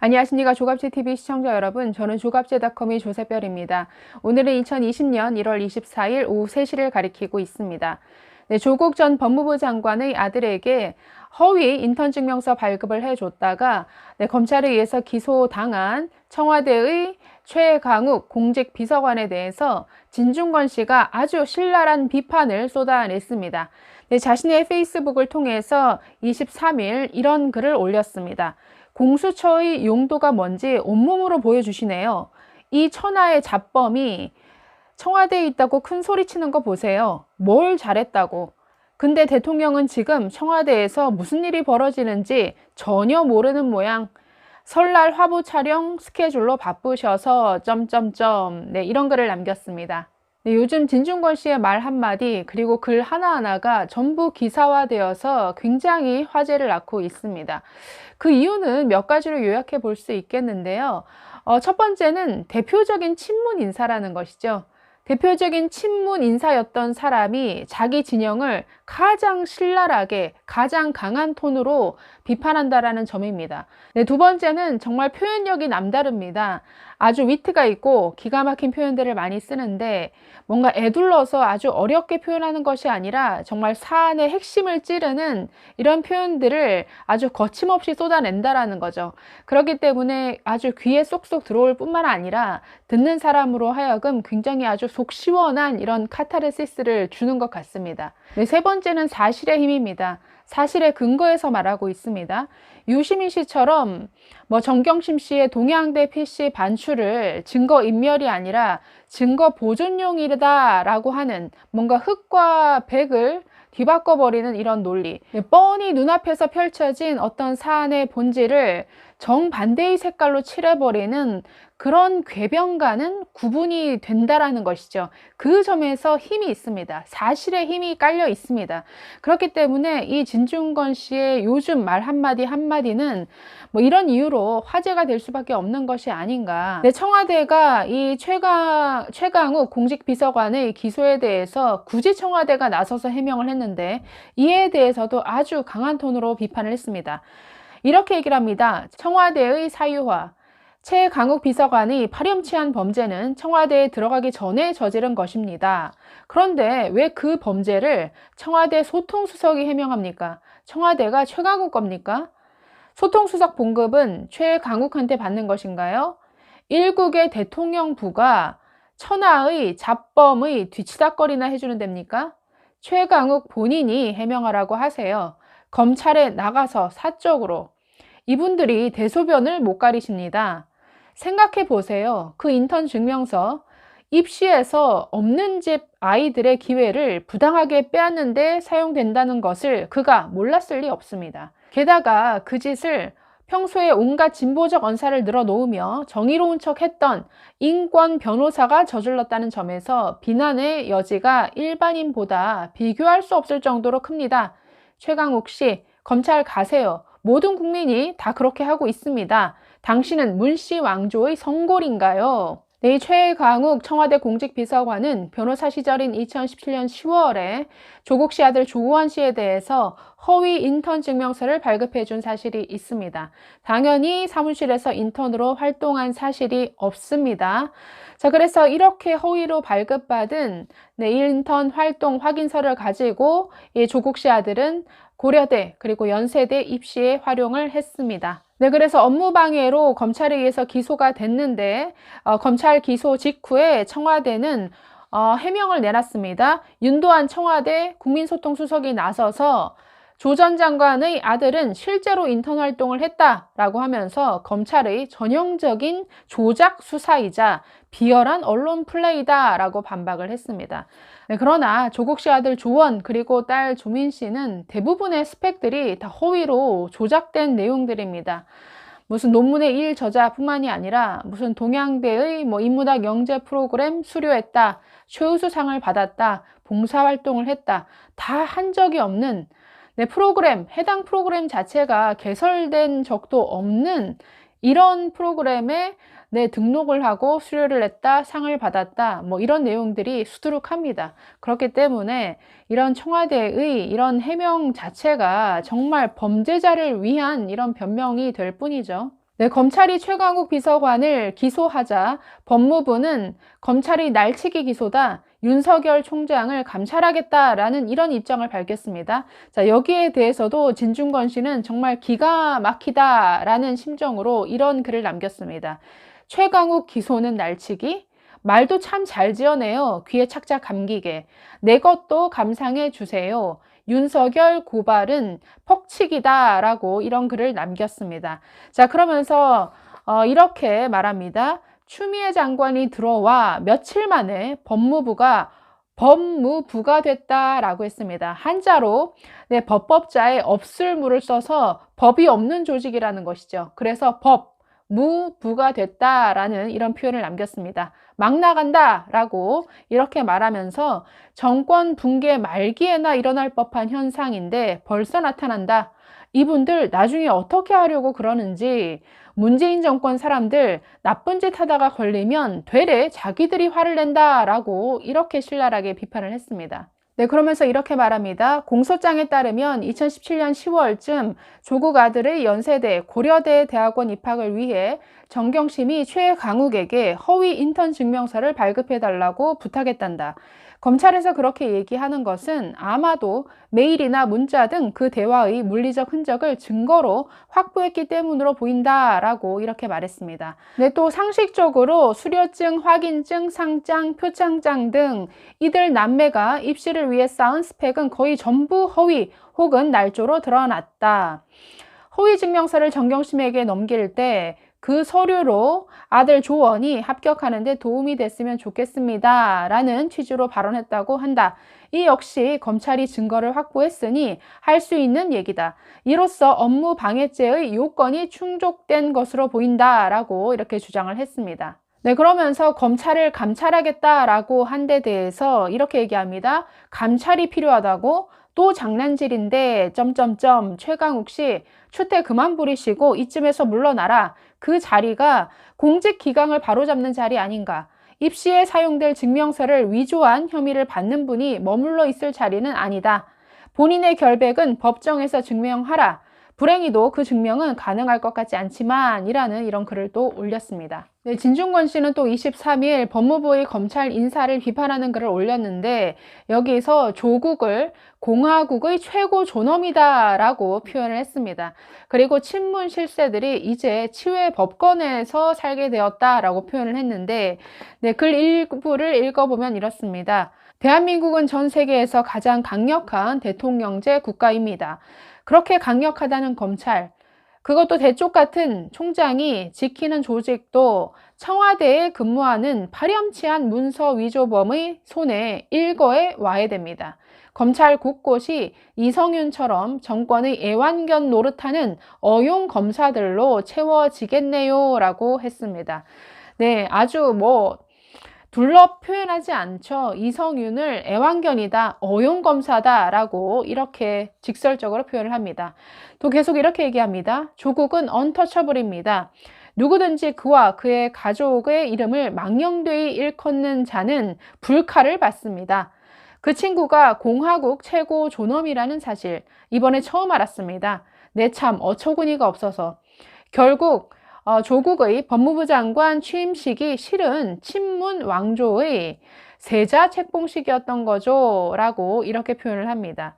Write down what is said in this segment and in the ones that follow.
안녕하십니까. 조갑제TV 시청자 여러분. 저는 조갑제닷컴의 조세별입니다. 오늘은 2020년 1월 24일 오후 3시를 가리키고 있습니다. 네, 조국 전 법무부 장관의 아들에게 허위 인턴 증명서 발급을 해줬다가 검찰에 의해서 기소당한 청와대의 최강욱 공직비서관에 대해서 진중권 씨가 아주 신랄한 비판을 쏟아냈습니다. 자신의 페이스북을 통해서 23일 이런 글을 올렸습니다. 공수처의 용도가 뭔지 온몸으로 보여주시네요. 이 천하의 잡범이 청와대에 있다고 큰 소리 치는 거 보세요. 뭘 잘했다고. 근데 대통령은 지금 청와대에서 무슨 일이 벌어지는지 전혀 모르는 모양. 설날 화보 촬영 스케줄로 바쁘셔서 네, 이런 글을 남겼습니다. 네, 요즘 진중권 씨의 말 한마디 그리고 글 하나하나가 전부 기사화되어서 굉장히 화제를 낳고 있습니다. 그 이유는 몇 가지로 요약해 볼 수 있겠는데요. 첫 번째는 대표적인 친문 인사라는 것이죠. 대표적인 친문 인사였던 사람이 자기 진영을 가장 신랄하게 가장 강한 톤으로 비판한다라는 점입니다. 네, 두 번째는 정말 표현력이 남다릅니다. 아주 위트가 있고 기가 막힌 표현들을 많이 쓰는데 뭔가 애둘러서 아주 어렵게 표현하는 것이 아니라 정말 사안의 핵심을 찌르는 이런 표현들을 아주 거침없이 쏟아낸다라는 거죠. 그렇기 때문에 아주 귀에 쏙쏙 들어올 뿐만 아니라 듣는 사람으로 하여금 굉장히 아주 속 시원한 이런 카타르시스를 주는 것 같습니다. 네, 세 번째는 사실의 힘입니다. 사실의 근거에서 말하고 있습니다. 유시민 씨처럼 정경심 씨의 동양대 PC 반출을 증거인멸이 아니라 증거 보존용이다라고 하는 뭔가 흑과 백을 뒤바꿔버리는 이런 논리, 뻔히 눈앞에서 펼쳐진 어떤 사안의 본질을 정반대의 색깔로 칠해버리는 그런 궤변과는 구분이 된다라는 것이죠. 그 점에서 힘이 있습니다. 사실의 힘이 깔려 있습니다. 그렇기 때문에 이 진중권 씨의 요즘 말 한마디 한마디는 이런 이유로 화제가 될 수밖에 없는 것이 아닌가. 청와대가 이 최강욱 공직비서관의 기소에 대해서 굳이 청와대가 나서서 해명을 했는데 이에 대해서도 아주 강한 톤으로 비판을 했습니다. 이렇게 얘기를 합니다. 청와대의 사유화. 최강욱 비서관이 파렴치한 범죄는 청와대에 들어가기 전에 저지른 것입니다. 그런데 왜 그 범죄를 청와대 소통수석이 해명합니까? 청와대가 최강욱 겁니까? 소통수석 봉급은 최강욱한테 받는 것인가요? 일국의 대통령부가 천하의 잡범의 뒤치다거리나 해주는 데입니까? 최강욱 본인이 해명하라고 하세요. 검찰에 나가서 사적으로. 이분들이 대소변을 못 가리십니다. 생각해 보세요. 그 인턴 증명서 입시에서 없는 집 아이들의 기회를 부당하게 빼앗는데 사용된다는 것을 그가 몰랐을 리 없습니다. 게다가 그 짓을 평소에 온갖 진보적 언사를 늘어놓으며 정의로운 척 했던 인권 변호사가 저질렀다는 점에서 비난의 여지가 일반인보다 비교할 수 없을 정도로 큽니다. 최강욱 씨, 검찰 가세요. 모든 국민이 다 그렇게 하고 있습니다. 당신은 문씨 왕조의 성골인가요? 네, 최강욱 청와대 공직비서관은 변호사 시절인 2017년 10월에 조국 씨 아들 조우원 씨에 대해서 허위 인턴 증명서를 발급해 준 사실이 있습니다. 당연히 사무실에서 인턴으로 활동한 사실이 없습니다. 자, 그래서 이렇게 허위로 발급받은 인턴 활동 확인서를 가지고 이 조국 씨 아들은 고려대 그리고 연세대 입시에 활용을 했습니다. 네, 그래서 업무방해로 검찰에 의해서 기소가 됐는데 검찰 기소 직후에 청와대는 해명을 내놨습니다. 윤도한 청와대 국민소통수석이 나서서 조 전 장관의 아들은 실제로 인턴 활동을 했다라고 하면서 검찰의 전형적인 조작 수사이자 비열한 언론 플레이다라고 반박을 했습니다. 네, 그러나 조국 씨 아들 조원 그리고 딸 조민 씨는 대부분의 스펙들이 다 허위로 조작된 내용들입니다. 무슨 논문의 일 저자뿐만이 아니라 무슨 동양대의 인문학 영재 프로그램 수료했다, 최우수상을 받았다, 봉사활동을 했다, 다 한 적이 없는 해당 프로그램 자체가 개설된 적도 없는 이런 프로그램에 등록을 하고 수료를 했다, 상을 받았다, 이런 내용들이 수두룩합니다. 그렇기 때문에 이런 청와대의 이런 해명 자체가 정말 범죄자를 위한 이런 변명이 될 뿐이죠. 네, 검찰이 최강욱 비서관을 기소하자 법무부는 검찰이 날치기 기소다, 윤석열 총장을 감찰하겠다라는 이런 입장을 밝혔습니다. 자, 여기에 대해서도 진중권 씨는 정말 기가 막히다라는 심정으로 이런 글을 남겼습니다. 최강욱 기소는 날치기? 말도 참 잘 지어내요. 귀에 착착 감기게. 내 것도 감상해 주세요. 윤석열 고발은 퍽치기다라고 이런 글을 남겼습니다. 자, 그러면서 이렇게 말합니다. 추미애 장관이 들어와 며칠 만에 법무부가 됐다라고 했습니다. 한자로 네, 법법자에 없을 무를 써서 법이 없는 조직이라는 것이죠. 그래서 무부가 됐다라는 이런 표현을 남겼습니다. 막 나간다라고 이렇게 말하면서 정권 붕괴 말기에나 일어날 법한 현상인데 벌써 나타난다. 이분들 나중에 어떻게 하려고 그러는지, 문재인 정권 사람들 나쁜 짓 하다가 걸리면 되레 자기들이 화를 낸다라고 이렇게 신랄하게 비판을 했습니다. 네, 그러면서 이렇게 말합니다. 공소장에 따르면 2017년 10월쯤 조국 아들의 연세대, 고려대 대학원 입학을 위해 정경심이 최강욱에게 허위 인턴 증명서를 발급해달라고 부탁했단다. 검찰에서 그렇게 얘기하는 것은 아마도 메일이나 문자 등 그 대화의 물리적 흔적을 증거로 확보했기 때문으로 보인다라고 이렇게 말했습니다. 네, 또 상식적으로 수료증, 확인증, 상장, 표창장 등 이들 남매가 입시를 위해 쌓은 스펙은 거의 전부 허위 혹은 날조로 드러났다. 허위 증명서를 정경심에게 넘길 때 그 서류로 아들 조원이 합격하는 데 도움이 됐으면 좋겠습니다 라는 취지로 발언했다고 한다. 이 역시 검찰이 증거를 확보했으니 할 수 있는 얘기다. 이로써 업무 방해죄의 요건이 충족된 것으로 보인다라고 이렇게 주장을 했습니다. 네, 그러면서 검찰을 감찰하겠다라고 한 데 대해서 이렇게 얘기합니다. 감찰이 필요하다고? 또 장난질인데 최강욱 씨 추태 그만 부리시고 이쯤에서 물러나라. 그 자리가 공직 기강을 바로잡는 자리 아닌가. 입시에 사용될 증명서를 위조한 혐의를 받는 분이 머물러 있을 자리는 아니다. 본인의 결백은 법정에서 증명하라. 불행히도 그 증명은 가능할 것 같지 않지만 이라는 이런 글을 또 올렸습니다. 네, 진중권 씨는 또 23일 법무부의 검찰 인사를 비판하는 글을 올렸는데 여기서 조국을 공화국의 최고 존엄이다 라고 표현을 했습니다. 그리고 친문 실세들이 이제 치외 법권에서 살게 되었다라고 표현을 했는데 네, 글 일부를 읽어보면 이렇습니다. 대한민국은 전 세계에서 가장 강력한 대통령제 국가입니다. 그렇게 강력하다는 검찰, 그것도 대쪽 같은 총장이 지키는 조직도 청와대에 근무하는 파렴치한 문서 위조범의 손에 일거에 와야 됩니다. 검찰 곳곳이 이성윤처럼 정권의 애완견 노릇하는 어용 검사들로 채워지겠네요 라고 했습니다. 네, 아주 둘러 표현하지 않죠. 이성윤을 애완견이다, 어용검사다 라고 이렇게 직설적으로 표현을 합니다. 또 계속 이렇게 얘기합니다. 조국은 언터처블입니다. 누구든지 그와 그의 가족의 이름을 망령되이 일컫는 자는 불칼을 받습니다. 그 친구가 공화국 최고 존엄이라는 사실 이번에 처음 알았습니다. 내 참 어처구니가 없어서. 결국 조국의 법무부 장관 취임식이 실은 친문 왕조의 세자 책봉식이었던 거죠 라고 이렇게 표현을 합니다.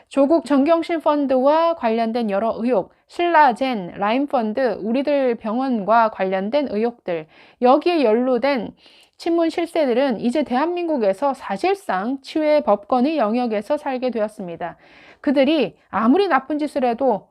조국 정경심 펀드와 관련된 여러 의혹, 신라젠, 라임펀드, 우리들 병원과 관련된 의혹들, 여기에 연루된 친문 실세들은 이제 대한민국에서 사실상 치외 법권의 영역에서 살게 되었습니다. 그들이 아무리 나쁜 짓을 해도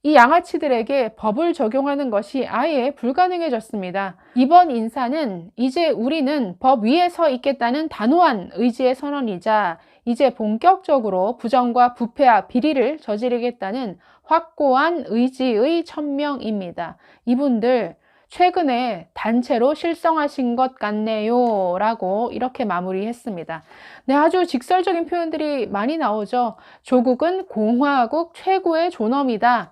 이 양아치들에게 법을 적용하는 것이 아예 불가능해졌습니다. 이번 인사는 이제 우리는 법 위에 서 있겠다는 단호한 의지의 선언이자 이제 본격적으로 부정과 부패와 비리를 저지르겠다는 확고한 의지의 천명입니다. 이분들 최근에 단체로 실성하신 것 같네요 라고 이렇게 마무리했습니다. 네, 아주 직설적인 표현들이 많이 나오죠. 조국은 공화국 최고의 존엄이다.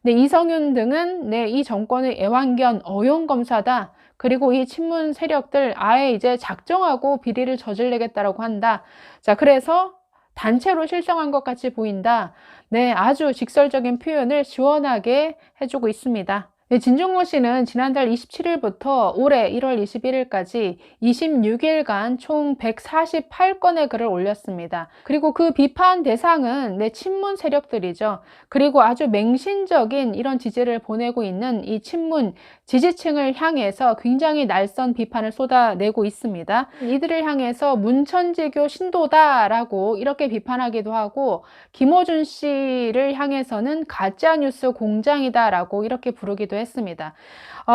네, 이성윤 등은 이 정권의 애완견 어용검사다. 그리고 이 친문 세력들 아예 이제 작정하고 비리를 저지르겠다라고 한다. 자, 그래서 단체로 실성한 것 같이 보인다. 네, 아주 직설적인 표현을 시원하게 해주고 있습니다. 네, 진중권 씨는 지난달 27일부터 올해 1월 21일까지 26일간 총 148건의 글을 올렸습니다. 그리고 그 비판 대상은 친문 세력들이죠. 그리고 아주 맹신적인 이런 지지를 보내고 있는 이 친문 지지층을 향해서 굉장히 날선 비판을 쏟아내고 있습니다. 이들을 향해서 문천지교 신도다라고 이렇게 비판하기도 하고, 김어준 씨를 향해서는 가짜뉴스 공장이다라고 이렇게 부르기도 했습니다.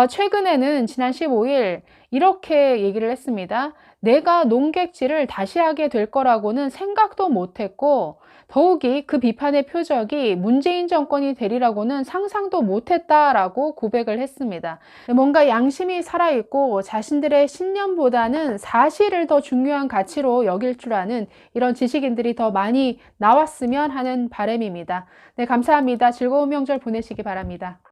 최근에는 지난 15일 이렇게 얘기를 했습니다. 내가 농객질을 다시 하게 될 거라고는 생각도 못했고, 더욱이 그 비판의 표적이 문재인 정권이 되리라고는 상상도 못했다라고 고백을 했습니다. 뭔가 양심이 살아있고 자신들의 신념보다는 사실을 더 중요한 가치로 여길 줄 아는 이런 지식인들이 더 많이 나왔으면 하는 바람입니다. 네, 감사합니다. 즐거운 명절 보내시기 바랍니다.